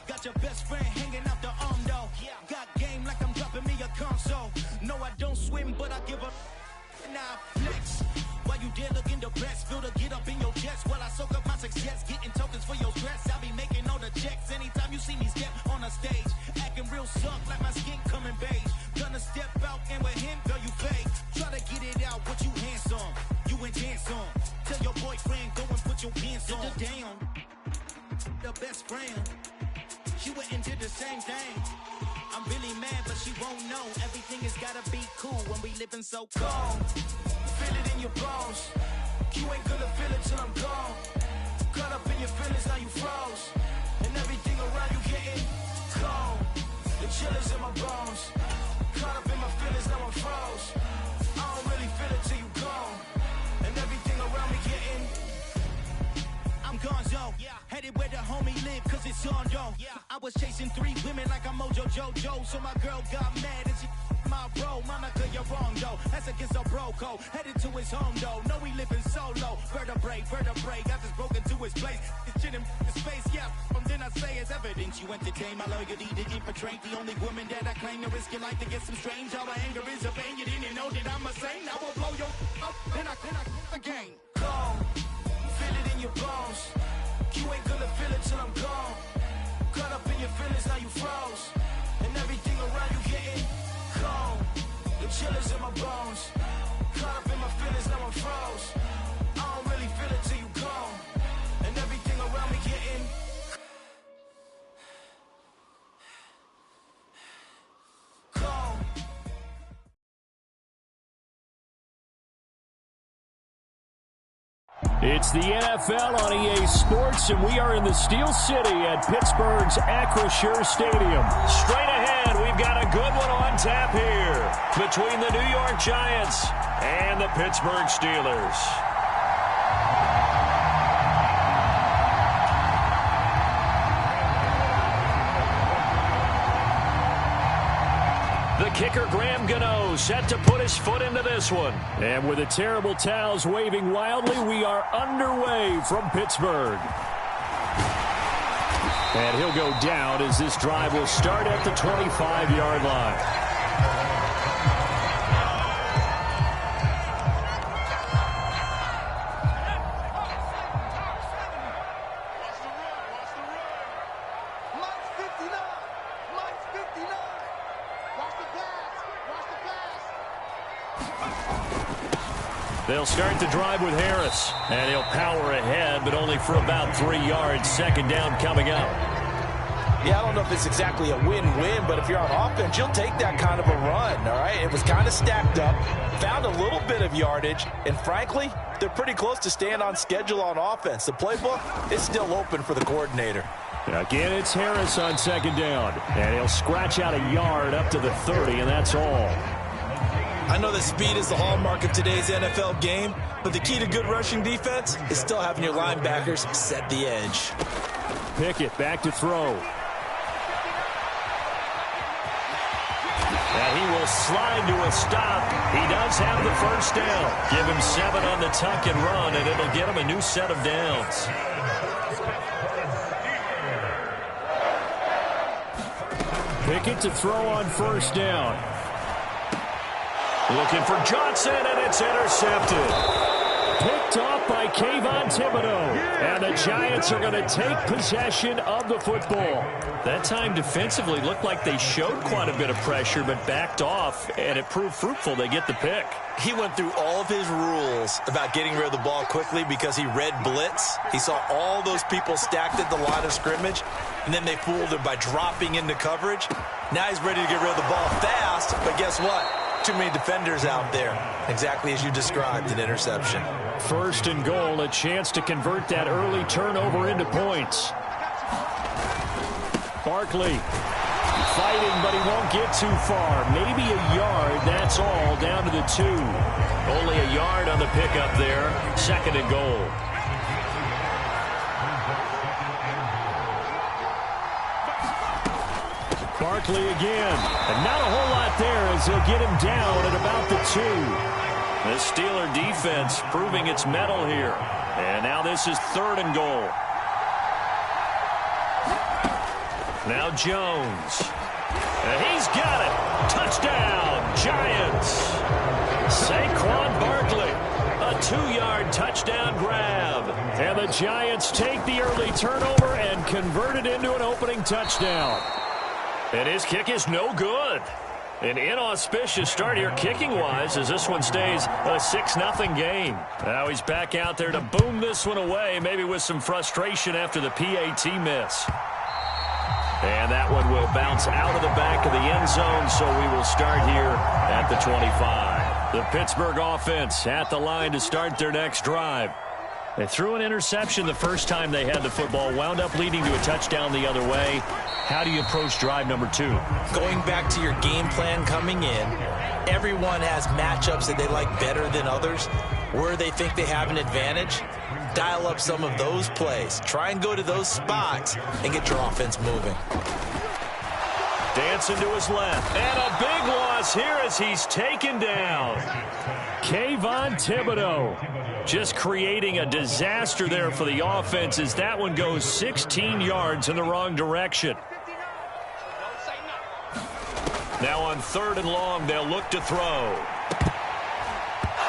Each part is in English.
Got your best friend hanging out the arm though. Got game like I'm dropping me a console. No, I don't swim, but I give a now flex. While you there looking depressed, feel to get up in your chest while I soak up my success, getting tokens for your stress. I'll be making all the checks anytime you see me step on a stage, acting real suck like my skin coming beige. Gonna step out and with him, girl, you fake. Try to get it out, what you handsome, you intense on. Tell your boyfriend go and put your pants on. Down, the best friend. She went and did the same thing. I'm really mad, but she won't know. Everything has gotta be cool when we living so cold. Feel it in your bones. You ain't gonna feel it till I'm gone. Caught up in your feelings, now you froze. And everything around you getting cold. The chill is in my bones. Caught up in my feelings, now I'm froze. I don't really feel it till you gone. And everything around me getting I'm gonzo, headed where the homie live, cause it's on though. I was chasing 3 women like I'm Mojo Jojo, so my girl got mad and she my bro. Monica, you're wrong though, that's against a bro code. Headed to his home though, no we living solo. Vertebrae, I just broke into his place. It's shit in his face, from then I say it's evidence. You entertain my loyalty to infiltrate the only woman that I claim to risk your life to get some strange. All my anger is a pain, you didn't know that I'm a saint. I will blow your up, then I again. Go. Feel it in your bones. You ain't gonna feel it till I'm gone. Caught up in your feelings, now you froze. And everything around you getting cold. The chill is in my bones. Caught up in my feelings, now I'm froze. I don't really feel it till you gone. And everything around me getting cold. It's the NFL on EA Sports, and we are in the Steel City at Pittsburgh's Acrisure Stadium. Straight ahead, we've got a good one on tap here between the New York Giants and the Pittsburgh Steelers. The kicker, Graham Gano, set to put his foot into this one. And with the terrible towels waving wildly, we are underway from Pittsburgh. And he'll go down as this drive will start at the 25-yard line. They'll start the drive with Harris, and he'll power ahead, but only for about 3 yards. Second down coming up. Yeah, I don't know if it's exactly a win-win, but if you're on offense, you'll take that kind of a run, all right? It was kind of stacked up, found a little bit of yardage, and frankly, they're pretty close to staying on schedule on offense. The playbook is still open for the coordinator. Again, it's Harris on second down, and he'll scratch out a yard up to the 30, and that's all. I know that speed is the hallmark of today's NFL game, but the key to good rushing defense is still having your linebackers set the edge. Pickett back to throw. And he will slide to a stop. He does have the first down. Give him 7 on the tuck and run, and it'll get him a new set of downs. Pickett to throw on first down. Looking for Johnson, and it's intercepted. Picked off by Kayvon Thibodeau. And the Giants are going to take possession of the football. That time defensively looked like they showed quite a bit of pressure, but backed off, and it proved fruitful. They get the pick. He went through all of his rules about getting rid of the ball quickly because he read blitz. He saw all those people stacked at the line of scrimmage, and then they fooled him by dropping into coverage. Now he's ready to get rid of the ball fast, but guess what? Too many defenders out there. Exactly as you described, an interception. First and goal, a chance to convert that early turnover into points. Barkley fighting, but he won't get too far. Maybe a yard, that's all, down to the 2. Only a yard on the pickup there. 2nd and goal. Barkley again. And not a whole lot there as he'll get him down at about the 2. The Steeler defense proving its mettle here. And now this is 3rd and goal. Now Jones. And he's got it. Touchdown, Giants. Saquon Barkley. A 2-yard touchdown grab. And the Giants take the early turnover and convert it into an opening touchdown. And his kick is no good. An inauspicious start here kicking-wise as this one stays a 6-0 game. Now he's back out there to boom this one away, maybe with some frustration after the PAT miss. And that one will bounce out of the back of the end zone, so we will start here at the 25. The Pittsburgh offense at the line to start their next drive. They threw an interception the first time they had the football, wound up leading to a touchdown the other way. How do you approach drive number 2? Going back to your game plan coming in, everyone has matchups that they like better than others. Where they think they have an advantage, dial up some of those plays. Try and go to those spots and get your offense moving. Dancing to his left. And a big loss here as he's taken down. Kayvon Thibodeau just creating a disaster there for the offense as that one goes 16 yards in the wrong direction. Now on 3rd and long, they'll look to throw.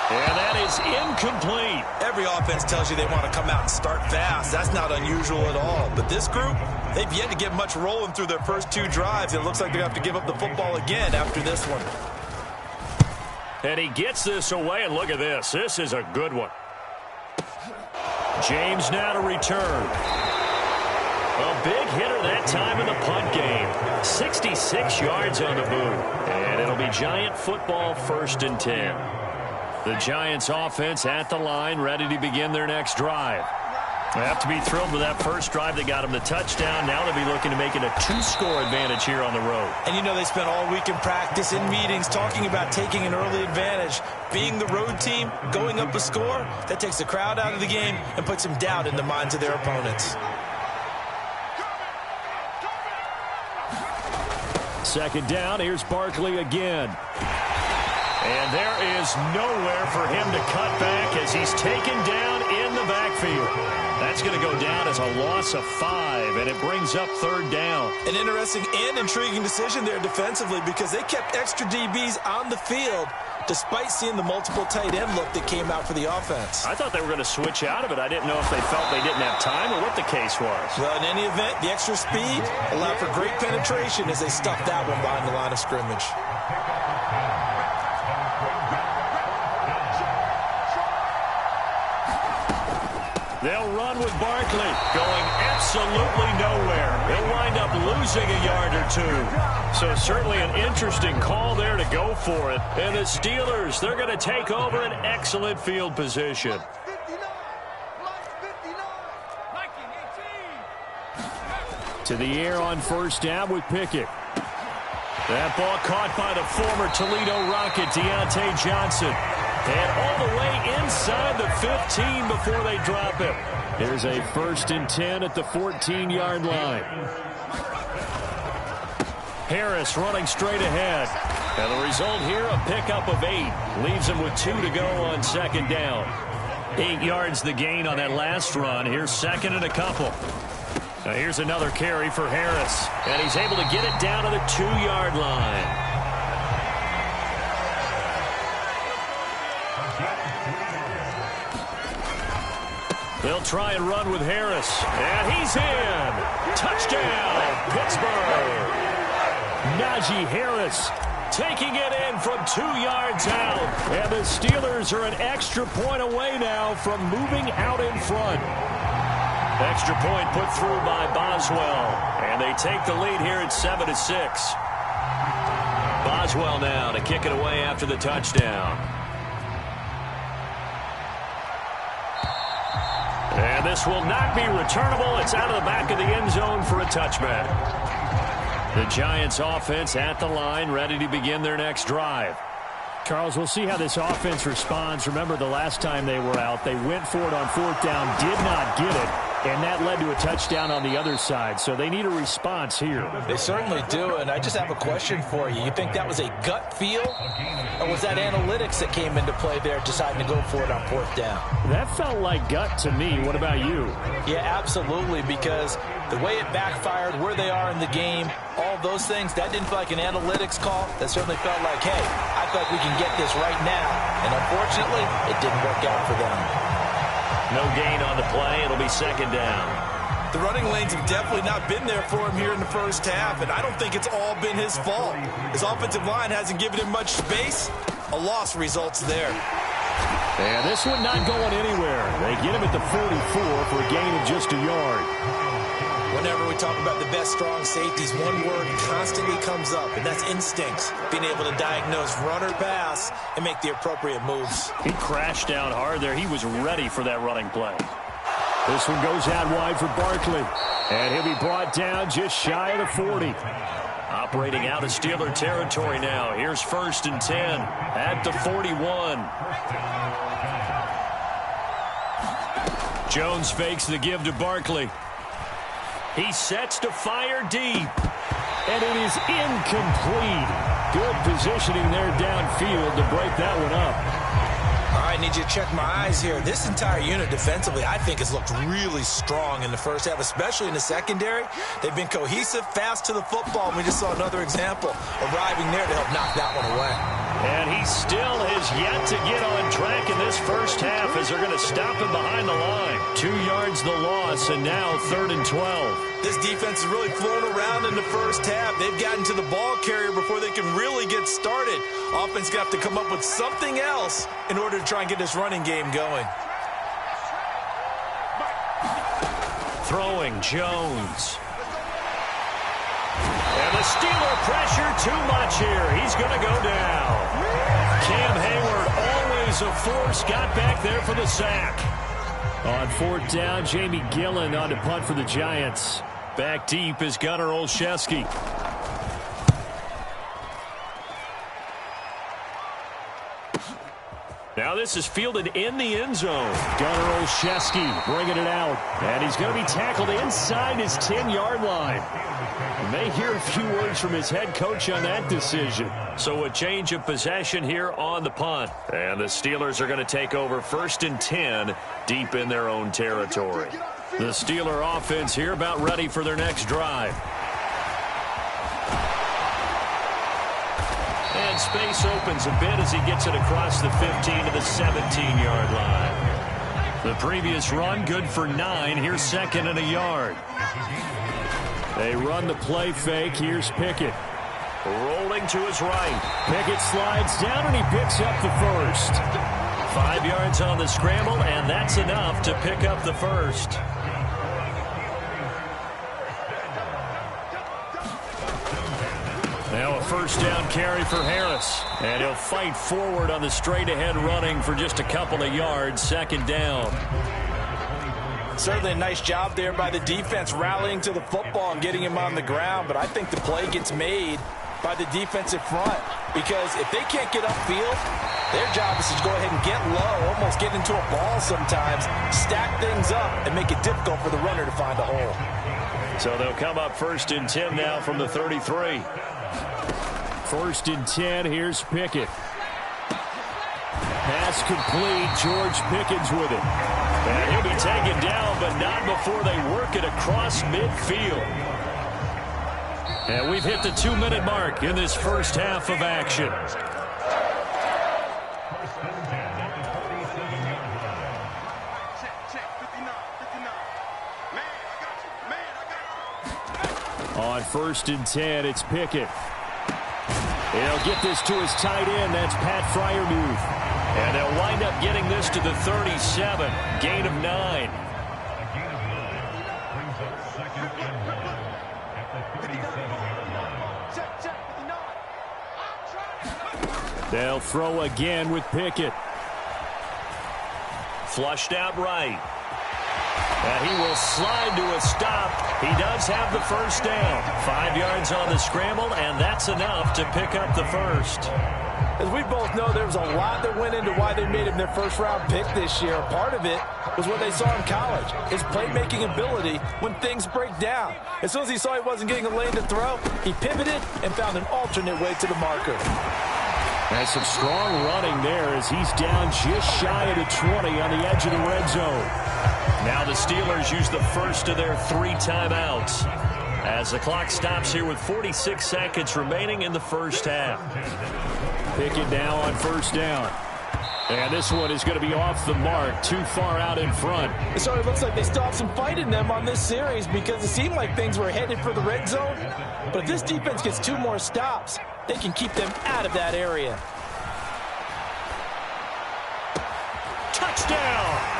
And that is incomplete. Every offense tells you they want to come out and start fast. That's not unusual at all. But this group, they've yet to get much rolling through their first 2 drives. It looks like they have to give up the football again after this one. And he gets this away, and look at this. This is a good one. James now to return. A big hitter that time in the punt game. 66 yards on the boot. And it'll be Giant football, 1st and 10. The Giants offense at the line, ready to begin their next drive. They have to be thrilled with that first drive that got them the touchdown. Now they'll be looking to make it a 2-score advantage here on the road. And you know they spent all week in practice, in meetings, talking about taking an early advantage. Being the road team, going up a score, that takes the crowd out of the game and puts some doubt in the minds of their opponents. 2nd down, here's Barkley again. And there is nowhere for him to cut back as he's taken down in the backfield. That's going to go down as a loss of 5, and it brings up 3rd down. An interesting and intriguing decision there defensively because they kept extra DBs on the field despite seeing the multiple tight end look that came out for the offense. I thought they were going to switch out of it. I didn't know if they felt they didn't have time or what the case was. Well, in any event, the extra speed allowed for great penetration as they stuffed that one behind the line of scrimmage. They'll run with Barkley, going absolutely nowhere. They'll wind up losing a yard or 2. So certainly an interesting call there to go for it. And the Steelers, they're going to take over an excellent field position. To the air on 1st down with Pickett. That ball caught by the former Toledo Rocket, Deontay Johnson. And all the way inside the 15 before they drop it. Here's a 1st and 10 at the 14-yard line. Harris running straight ahead. And the result here, a pickup of 8. Leaves him with 2 to go on 2nd down. 8 yards the gain on that last run. Here's 2nd and a couple. Now here's another carry for Harris. And he's able to get it down to the 2-yard line. They'll try and run with Harris. And he's in. Touchdown, Pittsburgh. Najee Harris taking it in from 2 yards out. And the Steelers are an extra point away now from moving out in front. Extra point put through by Boswell. And they take the lead here at 7-6. Boswell now to kick it away after the touchdown. And this will not be returnable. It's out of the back of the end zone for a touchback. The Giants offense at the line, ready to begin their next drive. Charles, we'll see how this offense responds. Remember the last time they were out, they went for it on fourth down, did not get it, and that led to a touchdown on the other side. So they need a response here. They certainly do, and I just have a question for you. You think that was a gut feel, or was that analytics that came into play there deciding to go for it on fourth down? That felt like gut to me. What about you? Yeah, absolutely, because the way it backfired, where they are in the game, all those things, that didn't feel like an analytics call. That certainly felt like, hey, I feel like we can get this right now. And unfortunately, it didn't work out for them. No gain on the play. It'll be second down. The running lanes have definitely not been there for him here in the first half, and I don't think it's all been his fault. His offensive line hasn't given him much space. A loss results there. And this one not going anywhere. They get him at the 44 for a gain of just a yard. Whenever we talk about the best strong safeties, one word constantly comes up, and that's instincts. Being able to diagnose run or pass and make the appropriate moves. He crashed down hard there. He was ready for that running play. This one goes out wide for Barkley. And he'll be brought down just shy of the 40. Operating out of Steeler territory now. Here's 1st and 10 at the 41. Jones fakes the give to Barkley. He sets to fire deep. And it is incomplete. Good positioning there downfield to break that one up. I need you to check my eyes here. This entire unit defensively, I think, has looked really strong in the first half, especially in the secondary. They've been cohesive, fast to the football, and we just saw another example arriving there to help knock that one away. And he still has yet to get on track in this first half as they're going to stop him behind the line. 2 yards the loss, and now 3rd and 12. This defense is really flown around in the first half. They've gotten to the ball carrier before they can really get started. Offense going to have to come up with something else in order to try and get this running game going. Throwing Jones. And the Steeler pressure too much here. He's going to go down. Cam Hayward, always a force, got back there for the sack. On 4th down, Jamie Gillen on to punt for the Giants. Back deep is Gunnar Olszewski. Now this is fielded in the end zone. Gunnar Olszewski bringing it out. And he's going to be tackled inside his 10-yard line. You may hear a few words from his head coach on that decision. So a change of possession here on the punt. And the Steelers are going to take over 1st and 10 deep in their own territory. The Steeler offense here about ready for their next drive. And space opens a bit as he gets it across the 15 to the 17-yard line. The previous run good for 9. Here's 2nd and a yard. They run the play fake. Here's Pickett. Rolling to his right. Pickett slides down and he picks up the first. 5 yards on the scramble, and that's enough to pick up the first. Now a 1st down carry for Harris. And he'll fight forward on the straight-ahead running for just a couple of yards. 2nd down. Certainly a nice job there by the defense rallying to the football and getting him on the ground. But I think the play gets made by the defensive front. Because if they can't get upfield, their job is to go ahead and get low, almost get into a ball sometimes, stack things up, and make it difficult for the runner to find a hole. So they'll come up 1st and 10 now from the 33. 1st and 10. Here's Pickett. Pass complete. George Pickens with it. And he'll be taken down, but not before they work it across midfield. And we've hit the 2-minute mark in this first half of action. On 1st and 10, it's Pickett. He'll get this to his tight end. That's Pat Freiermuth. And they'll wind up getting this to the 37. Gain of 9. They'll throw again with Pickett. Flushed out right. And he will slide to a stop. He does have the first down. 5 yards on the scramble, and that's enough to pick up the first. As we both know, there was a lot that went into why they made him their first-round pick this year. Part of it was what they saw in college, his playmaking ability when things break down. As soon as he saw he wasn't getting a lane to throw, he pivoted and found an alternate way to the marker. That's some strong running there as he's down just shy of the 20 on the edge of the red zone. Now the Steelers use the first of their 3 timeouts as the clock stops here with 46 seconds remaining in the first half. Pickett now on first down. And this one is going to be off the mark, too far out in front. So it looks like they still have some fight in them on this series because it seemed like things were headed for the red zone. But if this defense gets 2 more stops, they can keep them out of that area. Touchdown!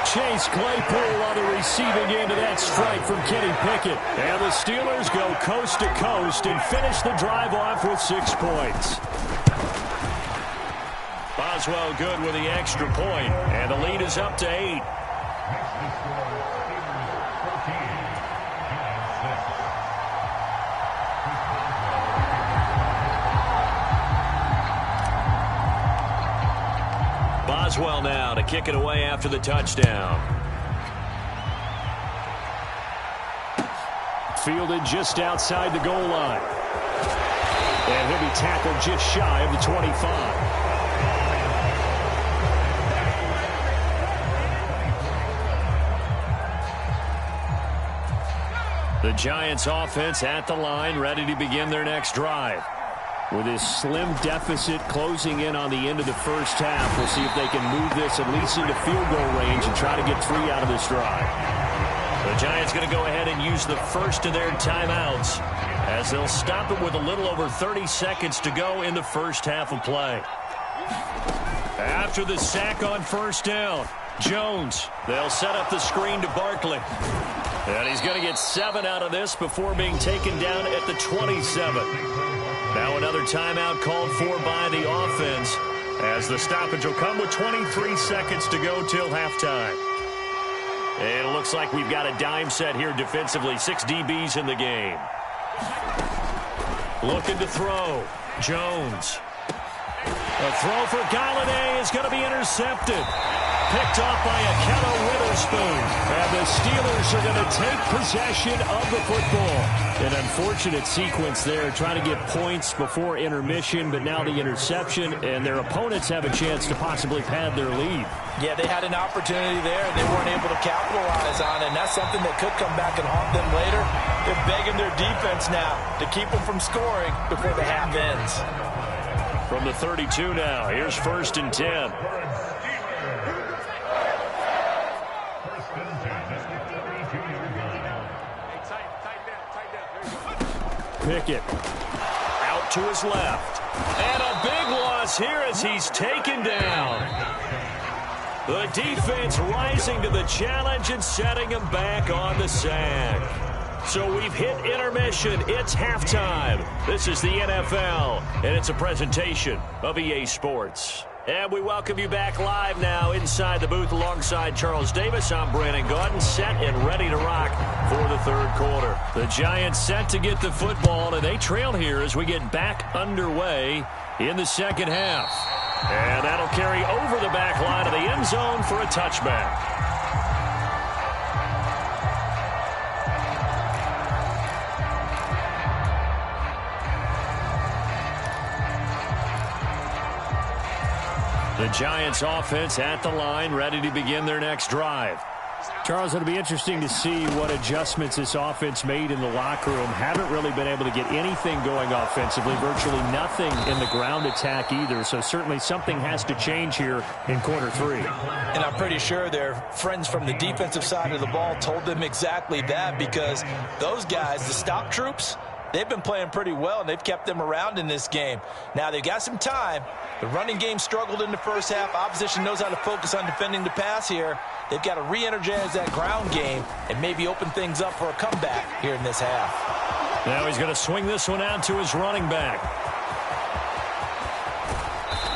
Chase Claypool on the receiving end of that strike from Kenny Pickett. And the Steelers go coast to coast and finish the drive off with 6 points. Boswell good with the extra point, and the lead is up to 8. Boswell now to kick it away after the touchdown. Fielded just outside the goal line. And he'll be tackled just shy of the 25. The Giants offense at the line, ready to begin their next drive. With this slim deficit closing in on the end of the first half, we'll see if they can move this at least into field goal range and try to get 3 out of this drive. The Giants going to go ahead and use the first of their timeouts as they'll stop it with a little over 30 seconds to go in the first half of play. After the sack on first down, Jones, they'll set up the screen to Barkley. And he's going to get 7 out of this before being taken down at the 27. Now another timeout called for by the offense as the stoppage will come with 23 seconds to go till halftime. And it looks like we've got a dime set here defensively. 6 DBs in the game. Looking to throw. Jones. A throw for Galladay is going to be intercepted. Picked off by Akello Witherspoon. And the Steelers are going to take possession of the football. An unfortunate sequence there, trying to get points before intermission, but now the interception, and their opponents have a chance to possibly pad their lead. Yeah, they had an opportunity there, and they weren't able to capitalize on it, and that's something that could come back and haunt them later. They're begging their defense now to keep them from scoring before the half ends. From the 32 now, here's 1st and 10. Pickett out to his left. And a big loss here as he's taken down. The defense rising to the challenge and setting him back on the sack. So we've hit intermission. It's halftime. This is the NFL, and it's a presentation of EA Sports. And we welcome you back live now inside the booth alongside Charles Davis. I'm Brandon Gaudin, set and ready to rock for the 3rd quarter. The Giants set to get the football, and they trail here as we get back underway in the 2nd half. And that'll carry over the back line of the end zone for a touchback. The Giants offense at the line, ready to begin their next drive. Charles, it'll be interesting to see what adjustments this offense made in the locker room. Haven't really been able to get anything going offensively, virtually nothing in the ground attack either. So certainly something has to change here in quarter 3. And I'm pretty sure their friends from the defensive side of the ball told them exactly that, because those guys, the stop troops, they've been playing pretty well, and they've kept them around in this game. Now, they've got some time. The running game struggled in the first half. Opposition knows how to focus on defending the pass here. They've got to re-energize that ground game and maybe open things up for a comeback here in this half. Now he's going to swing this one out to his running back.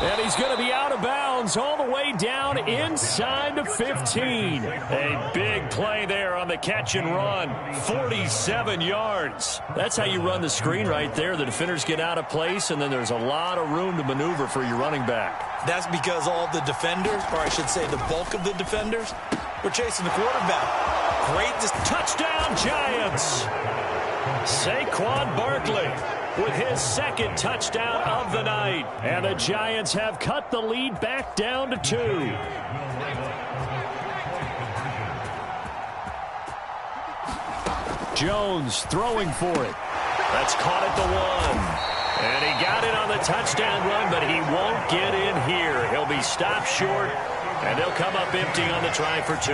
And he's going to be out of bounds all the way down inside the 15. A big play there on the catch and run. 47 yards. That's how you run the screen right there. The defenders get out of place, and then there's a lot of room to maneuver for your running back. That's because all the defenders, or I should say the bulk of the defenders, were chasing the quarterback. Great touchdown, Giants. Saquon Barkley with his second touchdown of the night. And the Giants have cut the lead back down to 2. Jones throwing for it. That's caught at the 1. And he got it on the touchdown run, but he won't get in here. He'll be stopped short, and they'll come up empty on the try for 2.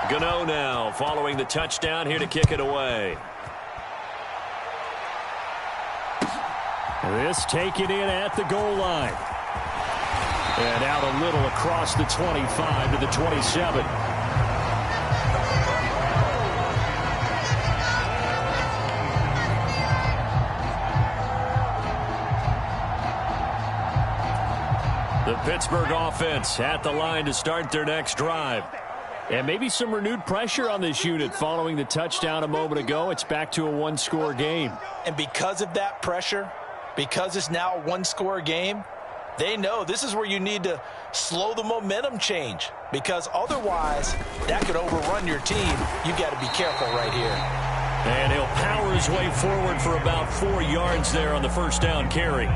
Gano now following the touchdown here to kick it away. This taken in at the goal line. And out a little across the 25 to the 27. The Pittsburgh offense at the line to start their next drive. And maybe some renewed pressure on this unit following the touchdown a moment ago. It's back to a one-score game. And because of that pressure, because it's now a one-score game, they know this is where you need to slow the momentum change. Because otherwise, that could overrun your team. You've got to be careful right here. And he'll power his way forward for about 4 yards there on the first down carry.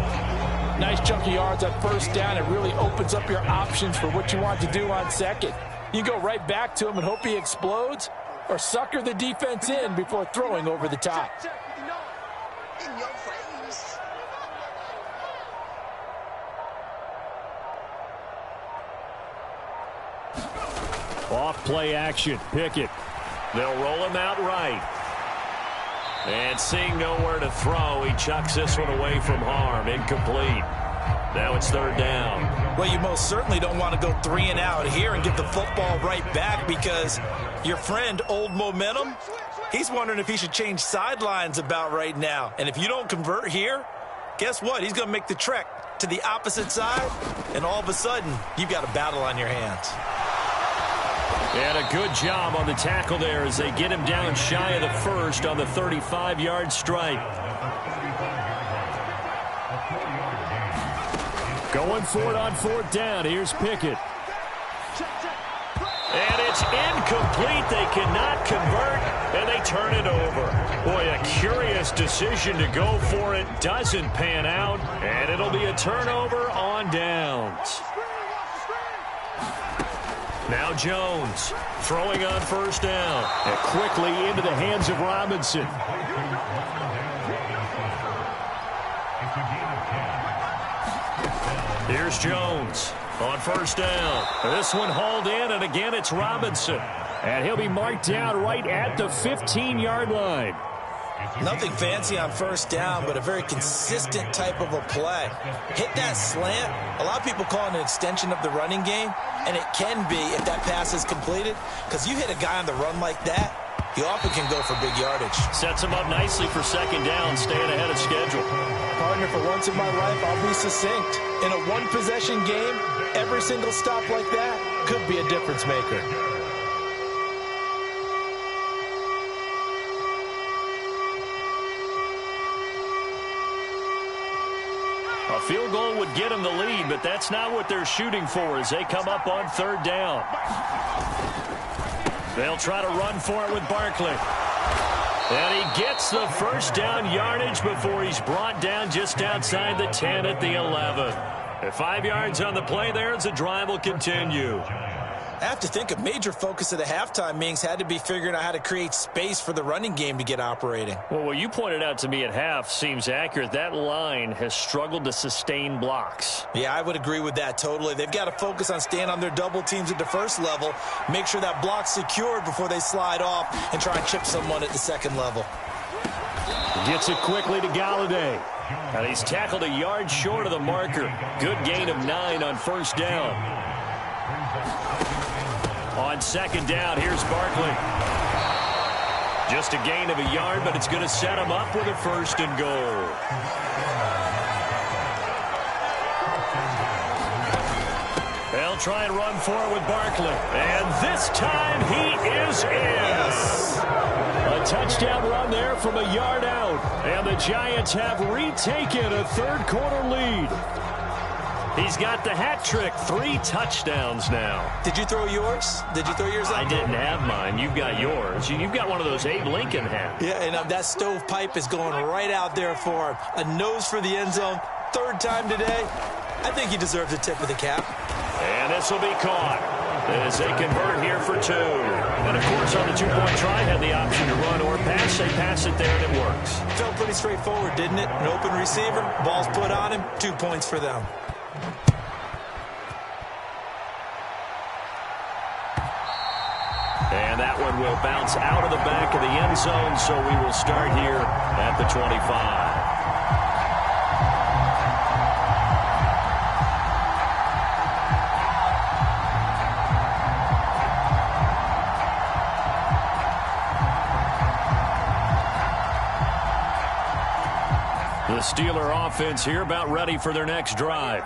Nice chunk of yards on first down. It really opens up your options for what you want to do on second. You go right back to him and hope he explodes, or sucker the defense in before throwing over the top. Off play action. Pickett. They'll roll him out right. And seeing nowhere to throw, he chucks this one away from harm. Incomplete. Now it's third down. Well, you most certainly don't want to go 3 and out here and get the football right back, because your friend, Old Momentum, he's wondering if he should change sidelines about right now. And if you don't convert here, guess what? He's going to make the trek to the opposite side, and all of a sudden, you've got a battle on your hands. And a good job on the tackle there as they get him down shy of the first on the 35-yard strike. Going for it on fourth down. Here's Pickett. And it's incomplete. They cannot convert, and they turn it over. Boy, a curious decision to go for it. Doesn't pan out, and it'll be a turnover on downs. Now Jones throwing on first down. And quickly into the hands of Robinson. Here's Jones on first down. This one hauled in, and again it's Robinson. And he'll be marked down right at the 15-yard line. Nothing fancy on first down, but a very consistent type of a play. Hit that slant. A lot of people call it an extension of the running game, and it can be if that pass is completed, because you hit a guy on the run like that, he often can go for big yardage. Sets him up nicely for second down, staying ahead of schedule. Partner, for once in my life, I'll be succinct. In a one-possession game, every single stop like that could be a difference maker. A field goal would get them the lead, but that's not what they're shooting for as they come up on third down. They'll try to run for it with Barkley. And he gets the first down yardage before he's brought down just outside the 10 at the 11. At 5 yards on the play there as the drive will continue. I have to think a major focus of the halftime meetings had to be figuring out how to create space for the running game to get operating. Well, what you pointed out to me at half seems accurate. That line has struggled to sustain blocks. Yeah, I would agree with that totally. They've got to focus on staying on their double teams at the first level, make sure that block's secured before they slide off and try and chip someone at the second level. Gets it quickly to Galladay. And he's tackled a yard short of the marker. Good gain of 9 on first down. On second down, here's Barkley. Just a gain of a yard, but it's going to set him up with a first and goal. They'll try and run for it with Barkley. And this time he is in. A touchdown run there from a yard out. And the Giants have retaken a third-quarter lead. He's got the hat trick. 3 touchdowns now. Did you throw yours? Did you throw yours out? I didn't have mine. You've got yours. You've got one of those Abe Lincoln hats. Yeah, and that stovepipe is going right out there for him. A nose for the end zone. 3rd time today. I think he deserves a tip of the cap. And this will be caught as they convert here for 2. And, of course, on the 2-point try, had the option to run or pass. They pass it there, and it works. Felt pretty straightforward, didn't it? An open receiver, ball's put on him, 2 points for them. And that one will bounce out of the back of the end zone, so we will start here at the 25. The Steeler offense here about ready for their next drive.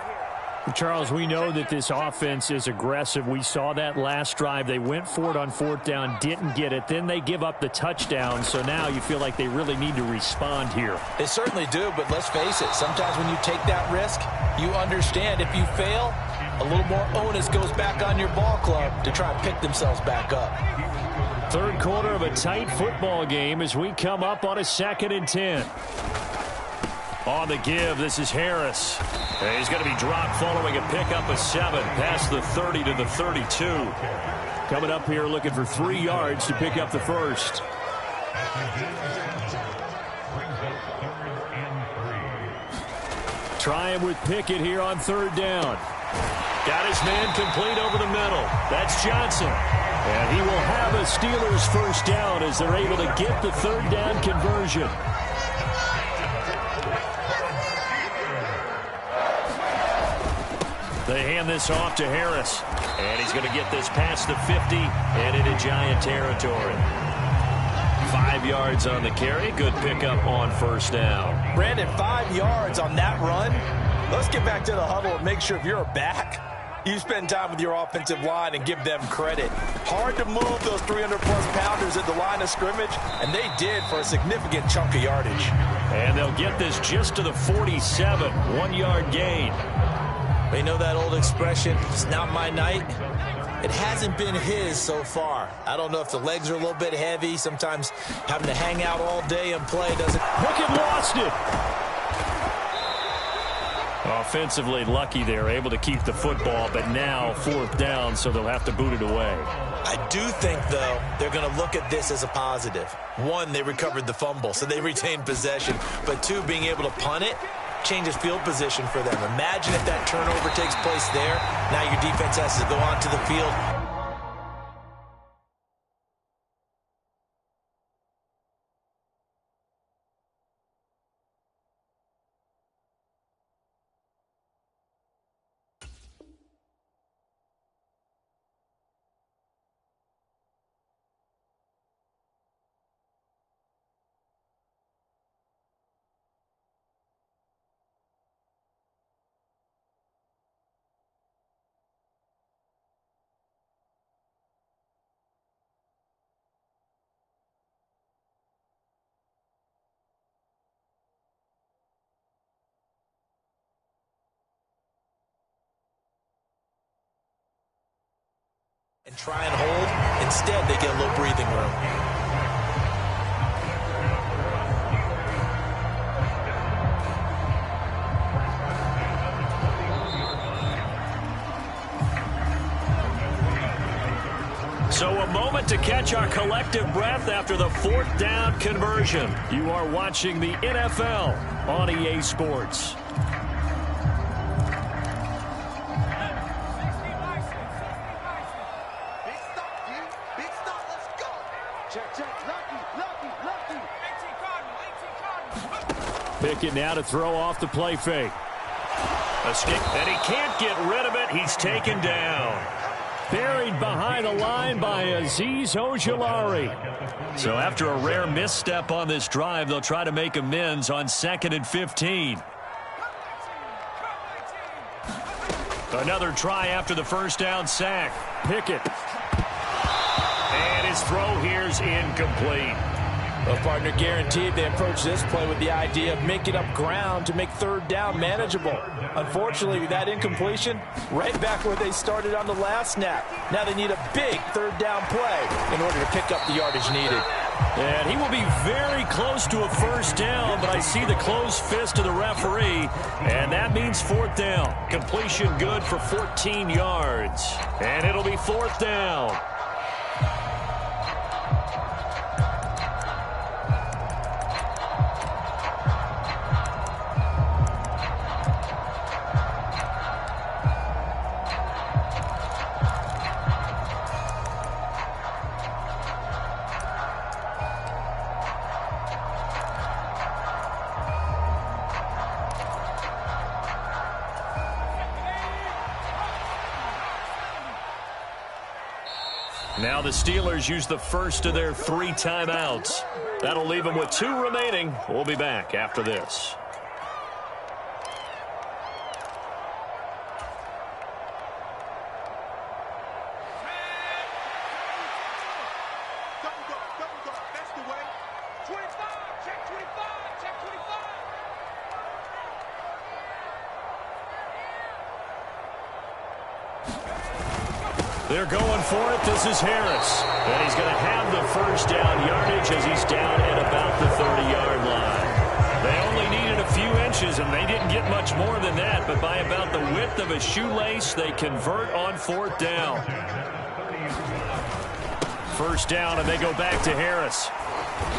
Charles, we know that this offense is aggressive. We saw that last drive. They went for it on 4th down, didn't get it. Then they give up the touchdown. So now you feel like they really need to respond here. They certainly do, but let's face it. Sometimes when you take that risk, you understand if you fail, a little more onus goes back on your ball club to try and pick themselves back up. 3rd quarter of a tight football game as we come up on a 2nd and 10. On the give, this is Harris. And he's going to be dropped following a pickup of 7 past the 30 to the 32. Coming up here looking for 3 yards to pick up the first. Trying with Pickett here on 3rd down. Got his man complete over the middle. That's Johnson. And he will have a Steelers first down as they're able to get the 3rd down conversion. They hand this off to Harris. And he's going to get this past the 50 and into Giant territory. 5 yards on the carry. Good pickup on first down. Brandon, 5 yards on that run. Let's get back to the huddle and make sure if you're back, you spend time with your offensive line and give them credit. Hard to move those 300-plus pounders at the line of scrimmage, and they did for a significant chunk of yardage. And they'll get this just to the 47. 1-yard gain. You know that old expression, it's not my night? It hasn't been his so far. I don't know if the legs are a little bit heavy. Sometimes having to hang out all day and play doesn't... Pickett lost it. Offensively lucky they're able to keep the football, but now 4th down, so they'll have to boot it away. I do think, though, they're going to look at this as a positive. 1, they recovered the fumble, so they retained possession. But 2, being able to punt it changes field position for them. Imagine if that turnover takes place there. Now your defense has to go onto the field. And try and hold. Instead, they get a little breathing room. So a moment to catch our collective breath after the 4th down conversion. You are watching the NFL on EA Sports. Pickett now to throw off the play fake. Escape, and he can't get rid of it. He's taken down. Buried behind the line by Azeez Ojulari. So after a rare misstep on this drive, they'll try to make amends on 2nd and 15. Another try after the first down sack. Pickett. And his throw here's incomplete. Well, partner, guaranteed they approach this play with the idea of making up ground to make 3rd down manageable. Unfortunately, with that incompletion, right back where they started on the last snap. Now they need a big 3rd down play in order to pick up the yardage needed. And he will be very close to a first down, but I see the closed fist of the referee, and that means 4th down. Completion good for 14 yards, and it'll be 4th down. Now the Steelers use the first of their 3 timeouts. That'll leave them with 2 remaining. We'll be back after this. They're going for it. This is Harris. And he's going to have the first down yardage as he's down at about the 30-yard line. They only needed a few inches, and they didn't get much more than that. But by about the width of a shoelace, they convert on 4th down. First down, and they go back to Harris.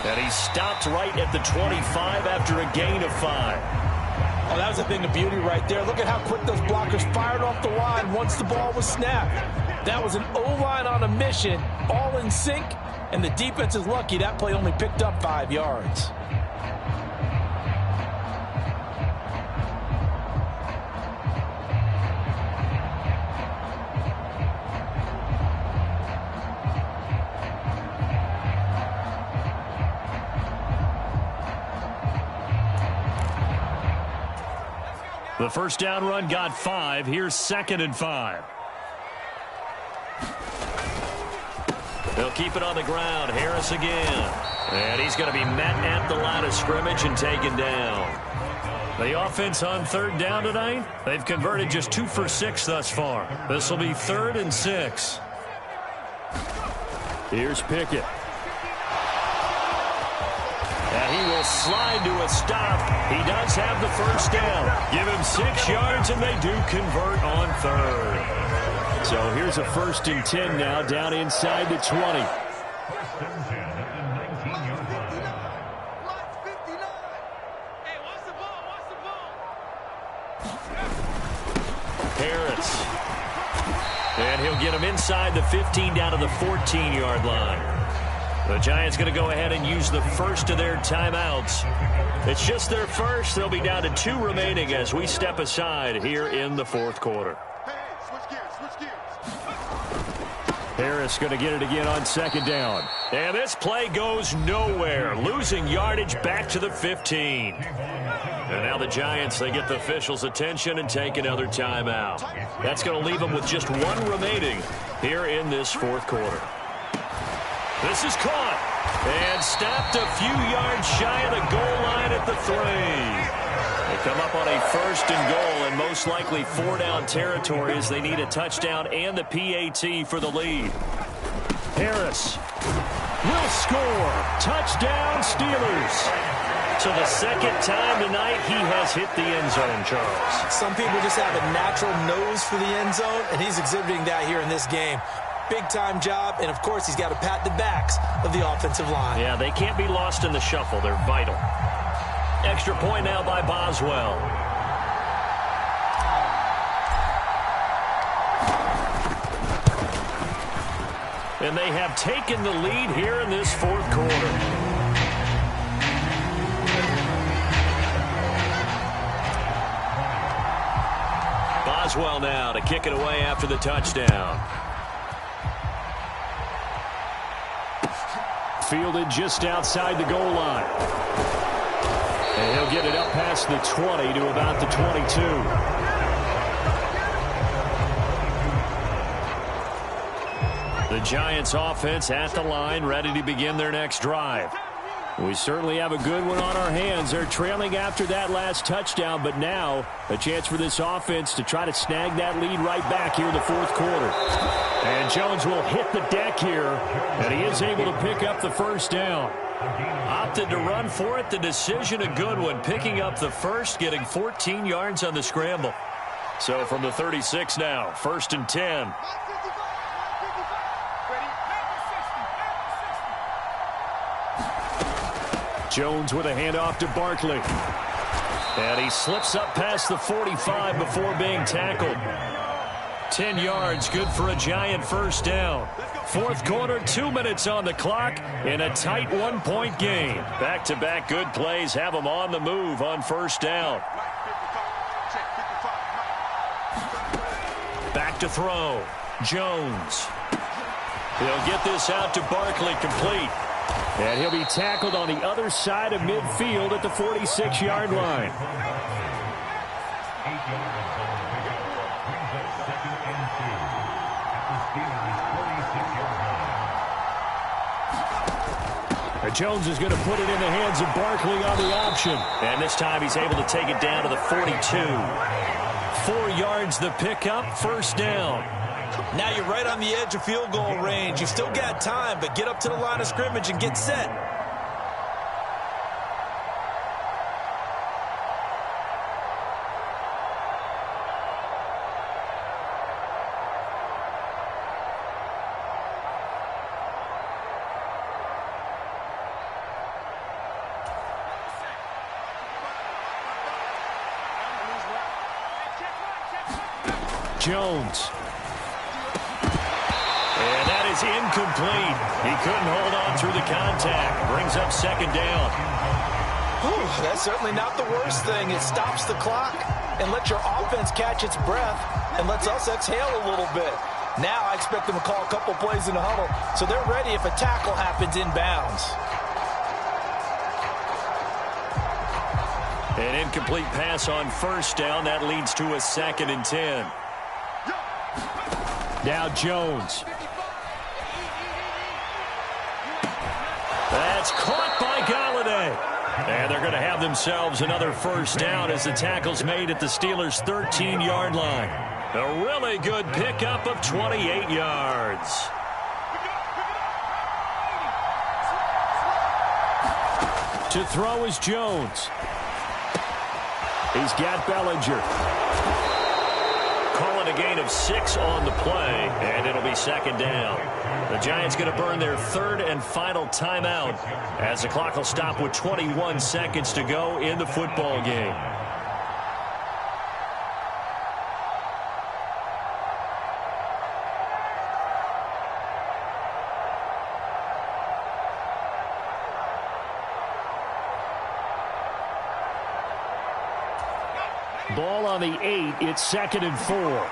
And he stopped right at the 25 after a gain of 5. Oh, that was a thing of beauty right there. Look at how quick those blockers fired off the line once the ball was snapped. That was an O-line on a mission, all in sync, and the defense is lucky that play only picked up 5 yards. The first down run got 5. Here's 2nd and 5. They'll keep it on the ground. Harris again. And he's going to be met at the line of scrimmage and taken down. The offense on 3rd down tonight, they've converted just 2 for 6 thus far. This will be 3rd and 6. Here's Pickett. And he will slide to a stop. He does have the first down. Give him 6 yards, and they do convert on 3rd. So here's a 1st and 10 now, down inside the 20. Harris. And he'll get him inside the 15 down to the 14-yard line. The Giants going to go ahead and use the first of their timeouts. It's just their first. They'll be down to 2 remaining as we step aside here in the 4th quarter. Harris going to get it again on 2nd down. And this play goes nowhere. Losing yardage back to the 15. And now the Giants, they get the officials' attention and take another timeout. That's going to leave them with just 1 remaining here in this 4th quarter. This is caught and stopped a few yards shy of the goal line at the 3. They come up on a 1st and goal, and most likely 4-down territory as they need a touchdown and the PAT for the lead. Harris will score. Touchdown, Steelers. So the 2nd time tonight he has hit the end zone, Charles. Some people just have a natural nose for the end zone, and he's exhibiting that here in this game. Big-time job, and of course he's got to pat the backs of the offensive line. Yeah, they can't be lost in the shuffle. They're vital. Extra point now by Boswell. And they have taken the lead here in this 4th quarter. Boswell now to kick it away after the touchdown. Fielded just outside the goal line. And he'll get it up past the 20 to about the 22. The Giants offense at the line, ready to begin their next drive. We certainly have a good one on our hands. They're trailing after that last touchdown, but now a chance for this offense to try to snag that lead right back here in the fourth quarter. And Jones will hit the deck here, and he is able to pick up the first down. Opted to run for it. The decision a good one. Picking up the first, getting 14 yards on the scramble. So from the 36 now, 1st and 10. Jones with a handoff to Barkley. And he slips up past the 45 before being tackled. 10 yards, good for a Giant first down. Fourth quarter, 2 minutes on the clock in a tight one-point game. Back-to-back good plays have them on the move on first down. Back to throw. Jones. He'll get this out to Barkley, complete. And he'll be tackled on the other side of midfield at the 46-yard line. Jones is going to put it in the hands of Barkley on the option. And this time he's able to take it down to the 42. 4 yards the pickup, first down. Now you're right on the edge of field goal range. You've still got time, but get up to the line of scrimmage and get set. Jones. And that is incomplete. He couldn't hold on through the contact. Brings up second down. Whew, that's certainly not the worst thing. It stops the clock and lets your offense catch its breath and lets us exhale a little bit. Now I expect them to call a couple plays in the huddle so they're ready if a tackle happens inbounds. An incomplete pass on first down. That leads to a 2nd and 10. Now Jones. That's caught by Galladay. And they're going to have themselves another first down as the tackle's made at the Steelers' 13-yard line. A really good pickup of 28 yards. To throw is Jones. He's got Bellinger. Calling a gain of 6 on the play, and it'll be second down. The Giants going to burn their 3rd and final timeout as the clock will stop with 21 seconds to go in the football game. Ball on the 8. It's 2nd and 4.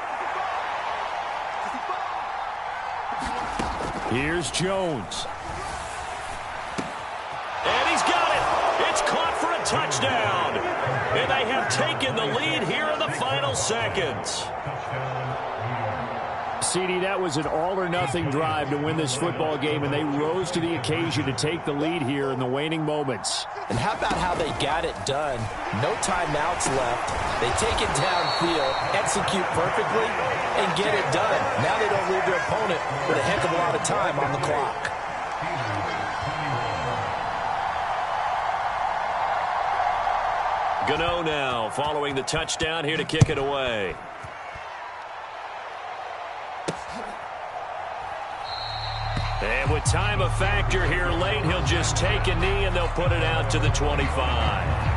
Here's Jones. And he's got it. It's caught for a touchdown. And they have taken the lead here in the final seconds. CD, that was an all-or-nothing drive to win this football game, and they rose to the occasion to take the lead here in the waning moments. And how about how they got it done? No timeouts left. They take it downfield, execute perfectly, and get it done. Now they don't leave their opponent with a heck of a lot of time on the clock. Gano now following the touchdown here to kick it away. And with time a factor here late, he'll just take a knee and they'll put it out to the 25.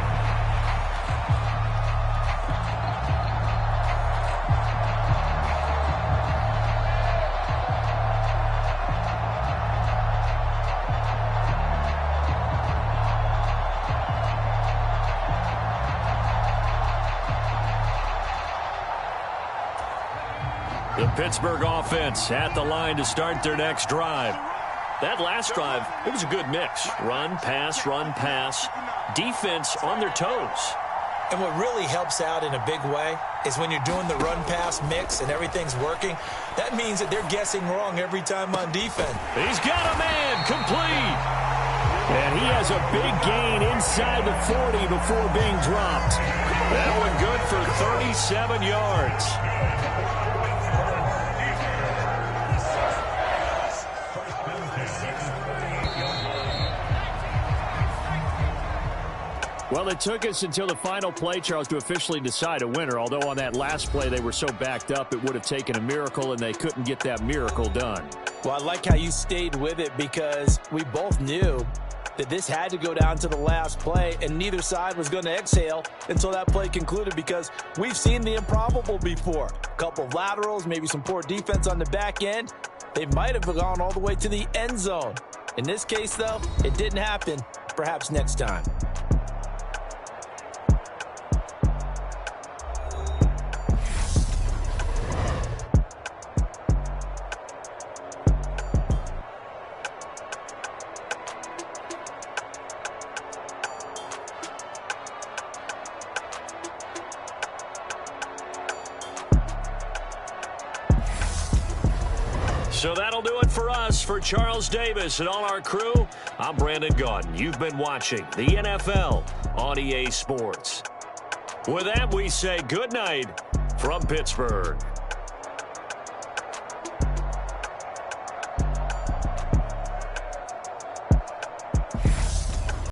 The Pittsburgh offense at the line to start their next drive. That last drive, it was a good mix. Run, pass, defense on their toes. And what really helps out in a big way is when you're doing the run-pass mix and everything's working, that means that they're guessing wrong every time on defense. He's got a man, complete. And he has a big gain inside the 40 before being dropped. That one good for 37 yards. Well, it took us until the final play, Charles, to officially decide a winner, although on that last play they were so backed up it would have taken a miracle, and they couldn't get that miracle done. Well, I like how you stayed with it because we both knew that this had to go down to the last play, and neither side was going to exhale until that play concluded because we've seen the improbable before. A couple of laterals, maybe some poor defense on the back end. They might have gone all the way to the end zone. In this case, though, it didn't happen. Perhaps next time. So that'll do it for us. For Charles Davis and all our crew, I'm Brandon Gaudin. You've been watching the NFL on EA Sports. With that, we say good night from Pittsburgh.